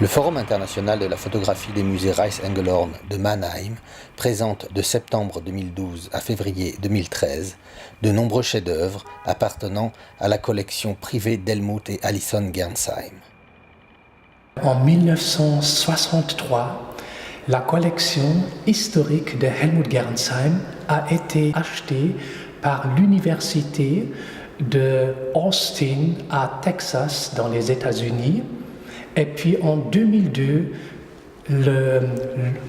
Le Forum international de la photographie des musées Reiss-Engelhorn de Mannheim présente de septembre 2012 à février 2013 de nombreux chefs-d'œuvre appartenant à la collection privée d'Helmut et Alison Gernsheim. En 1963, la collection historique de Helmut Gernsheim a été achetée par l'université de Austin à Texas dans les États-Unis. Et puis en 2002,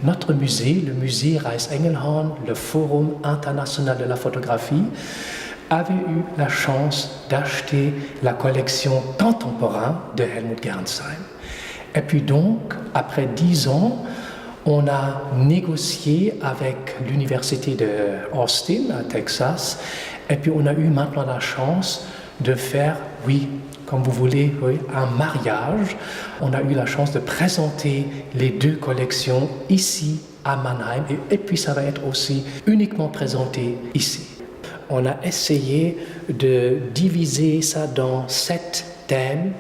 notre musée, le musée Reiss-Engelhorn, le Forum international de la photographie, avait eu la chance d'acheter la collection contemporaine de Helmut Gernsheim. Et puis donc, après 10 ans, on a négocié avec l'université de Austin à Texas, et puis on a eu maintenant la chance de faire, comme vous voulez, un mariage. On a eu la chance de présenter les deux collections ici à Mannheim, et puis ça va être aussi uniquement présenté ici. On a essayé de diviser ça dans 7 thèmes.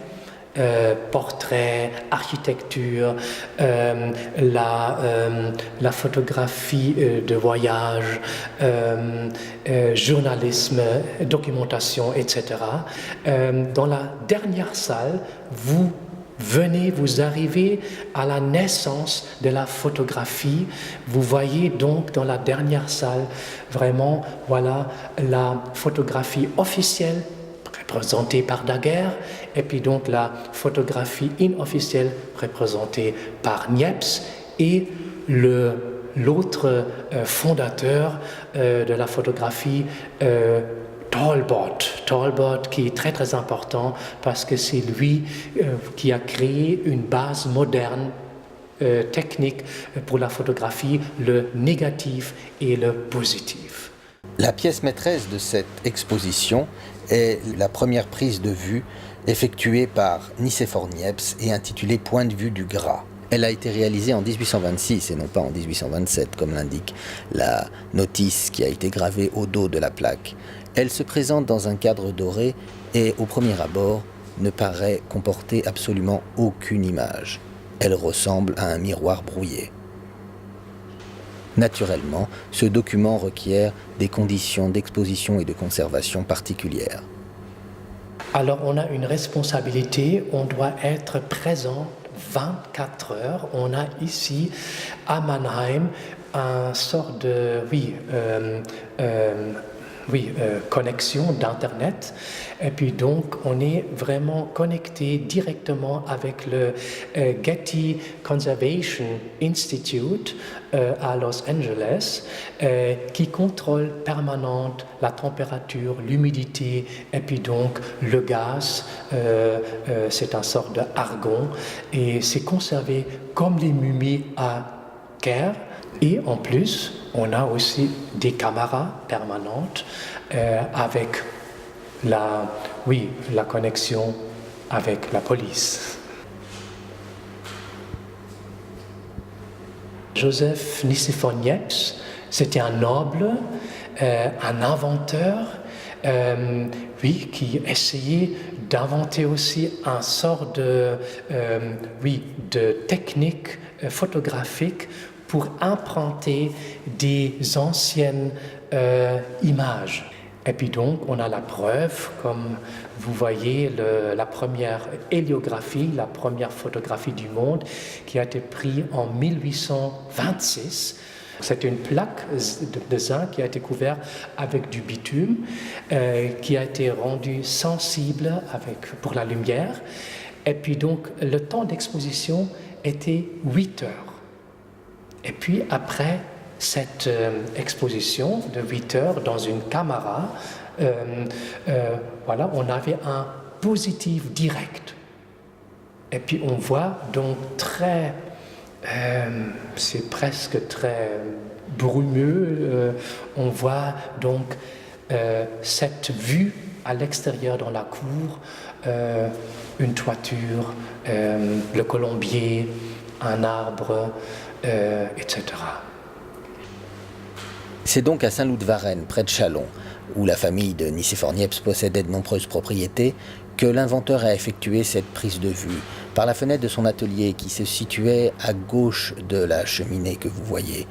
Portrait, architecture, la photographie de voyage, journalisme, documentation, etc. Dans la dernière salle, vous arrivez à la naissance de la photographie. Vous voyez donc dans la dernière salle vraiment, la photographie officielle représentée par Daguerre, et puis donc la photographie inofficielle représentée par Niepce, et l'autre fondateur de la photographie, Talbot, qui est très très important parce que c'est lui qui a créé une base moderne technique pour la photographie, le négatif et le positif. La pièce maîtresse de cette exposition est la première prise de vue effectuée par Nicéphore Niepce et intitulée « Point de vue du Gras ». Elle a été réalisée en 1826 et non pas en 1827, comme l'indique la notice qui a été gravée au dos de la plaque. Elle se présente dans un cadre doré et, au premier abord, ne paraît comporter absolument aucune image. Elle ressemble à un miroir brouillé. Naturellement, ce document requiert des conditions d'exposition et de conservation particulières. Alors on a une responsabilité, on doit être présent 24 heures. On a ici à Mannheim un sort de connexion d'Internet. Et puis donc, on est vraiment connecté directement avec le Getty Conservation Institute à Los Angeles, qui contrôle permanente la température, l'humidité, et puis donc le gaz. C'est un sort d'argon, et c'est conservé comme les momies à Caire. Et en plus, on a aussi des caméras permanentes avec la connexion avec la police. Joseph Nicéphore Niepce, c'était un noble, un inventeur, qui essayait d'inventer aussi un sort de technique photographique pour emprunter des anciennes images. Et puis donc, on a la preuve, comme vous voyez, la première héliographie, la première photographie du monde, qui a été prise en 1826. C'est une plaque de zinc qui a été couverte avec du bitume, qui a été rendue sensible pour la lumière. Et puis donc, le temps d'exposition était 8 heures. Et puis après cette exposition de 8 heures dans une caméra, on avait un positif direct. Et puis on voit donc c'est presque très brumeux, on voit donc cette vue à l'extérieur dans la cour, une toiture, le colombier, un arbre, etc. C'est donc à Saint-Loup-de-Varennes, près de Châlons, où la famille de Nicéphore Niepce possédait de nombreuses propriétés, que l'inventeur a effectué cette prise de vue par la fenêtre de son atelier qui se situait à gauche de la cheminée que vous voyez.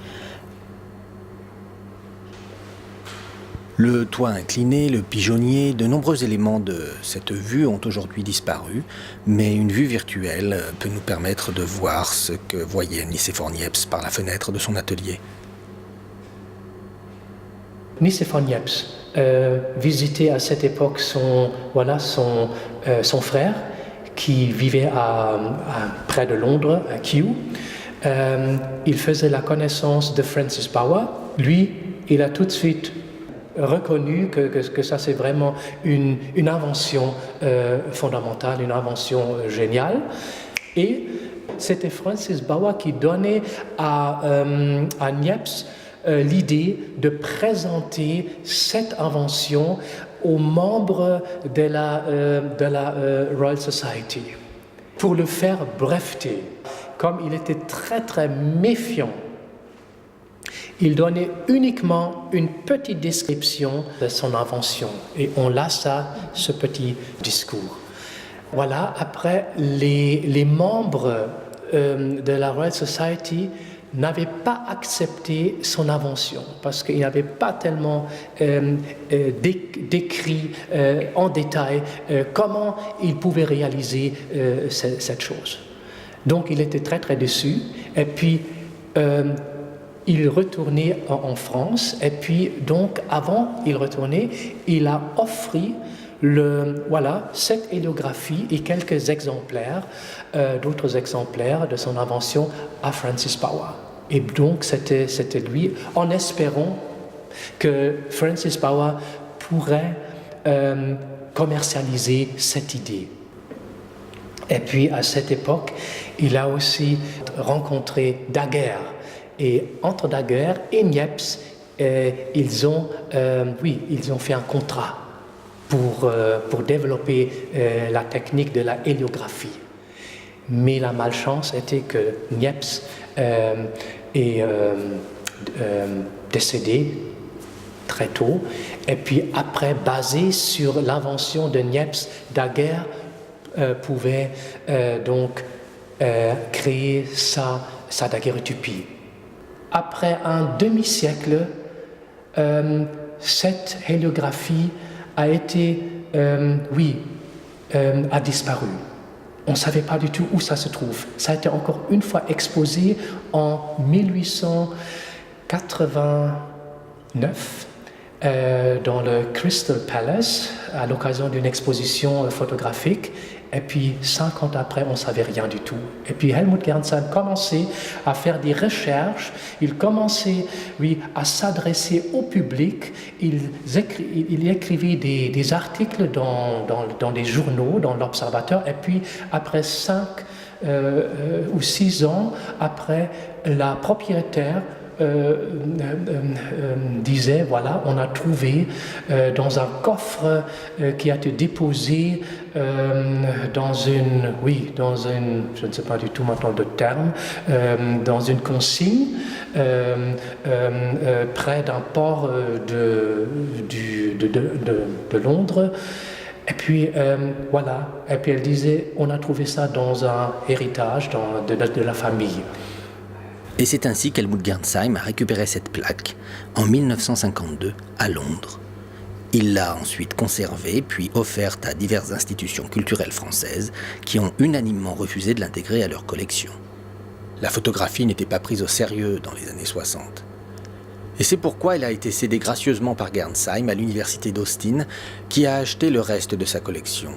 Le toit incliné, le pigeonnier, de nombreux éléments de cette vue ont aujourd'hui disparu, mais une vue virtuelle peut nous permettre de voir ce que voyait Nicéphore Niepce par la fenêtre de son atelier. Nicéphore Niepce visitait à cette époque son frère qui vivait près de Londres, à Kew. Il faisait la connaissance de Francis Bauer. Lui, il a tout de suite reconnu que ça c'est vraiment une invention fondamentale, une invention géniale. Et c'était Francis Bauer qui donnait à Niepce l'idée de présenter cette invention aux membres de la Royal Society pour le faire breveter. Comme il était très très méfiant, il donnait uniquement une petite description de son invention et on laisse ce petit discours. Voilà, après les membres de la Royal Society n'avaient pas accepté son invention parce qu'il n'avait pas tellement décrit en détail comment il pouvait réaliser cette chose. Donc il était très très déçu et puis il retournait en France et puis donc avant il retournait, il a offert cette héliographie et quelques exemplaires, d'autres exemplaires de son invention à Francis Bauer. Et donc c'était lui, en espérant que Francis Bauer pourrait commercialiser cette idée. Et puis à cette époque, il a aussi rencontré Daguerre. Et entre Daguerre et Niepce, ils ont fait un contrat pour développer la technique de la héliographie. Mais la malchance était que Niepce est décédé très tôt. Et puis après, basé sur l'invention de Niepce, Daguerre pouvait donc créer sa daguerréotypie. Après un demi-siècle, cette héliographie a disparu. On ne savait pas du tout où ça se trouve. Ça a été encore une fois exposé en 1889 dans le Crystal Palace à l'occasion d'une exposition photographique. Et puis 5 ans après, on ne savait rien du tout. Et puis Helmut Gernsheim commençait à faire des recherches, il commençait à s'adresser au public, il écrivait des articles dans des journaux, dans l'Observateur, et puis après 5 ou 6 ans, après la propriétaire disait, voilà, on a trouvé dans un coffre qui a été déposé dans une, je ne sais pas du tout maintenant le terme, dans une consigne près d'un port de Londres. Et puis, et puis elle disait, on a trouvé ça dans un héritage de la famille. Et c'est ainsi qu'Helmut Gernsheim a récupéré cette plaque en 1952 à Londres. Il l'a ensuite conservée, puis offerte à diverses institutions culturelles françaises qui ont unanimement refusé de l'intégrer à leur collection. La photographie n'était pas prise au sérieux dans les années 60. Et c'est pourquoi elle a été cédée gracieusement par Gernsheim à l'université d'Austin, qui a acheté le reste de sa collection.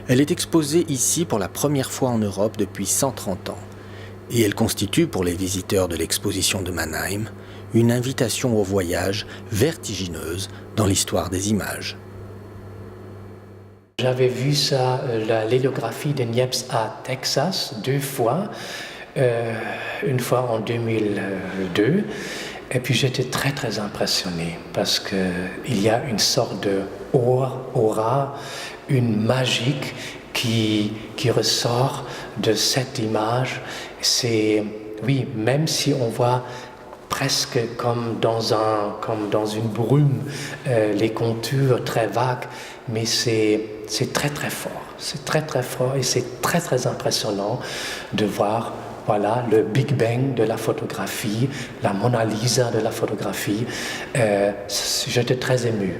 Elle est exposée ici pour la première fois en Europe depuis 130 ans. Et elle constitue, pour les visiteurs de l'exposition de Mannheim, une invitation au voyage vertigineuse dans l'histoire des images. J'avais vu l'héliographie de Niepce à Texas 2 fois, une fois en 2002, et puis j'étais très très impressionné parce qu'il y a une sorte de aura, une magie qui ressort de cette image. C'est, même si on voit presque comme dans une brume les contours très vagues, mais c'est très très fort. C'est très très fort et c'est très très impressionnant de voir voilà, le Big Bang de la photographie, la Mona Lisa de la photographie. J'étais très ému.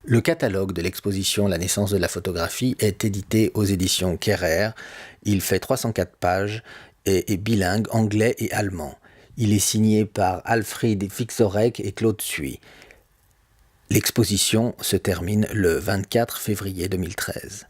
Le catalogue de l'exposition La naissance de la photographie est édité aux éditions Kehrer. Il fait 304 pages et est bilingue anglais et allemand. Il est signé par Alfred Fixorek et Claude Suy. L'exposition se termine le 24 février 2013.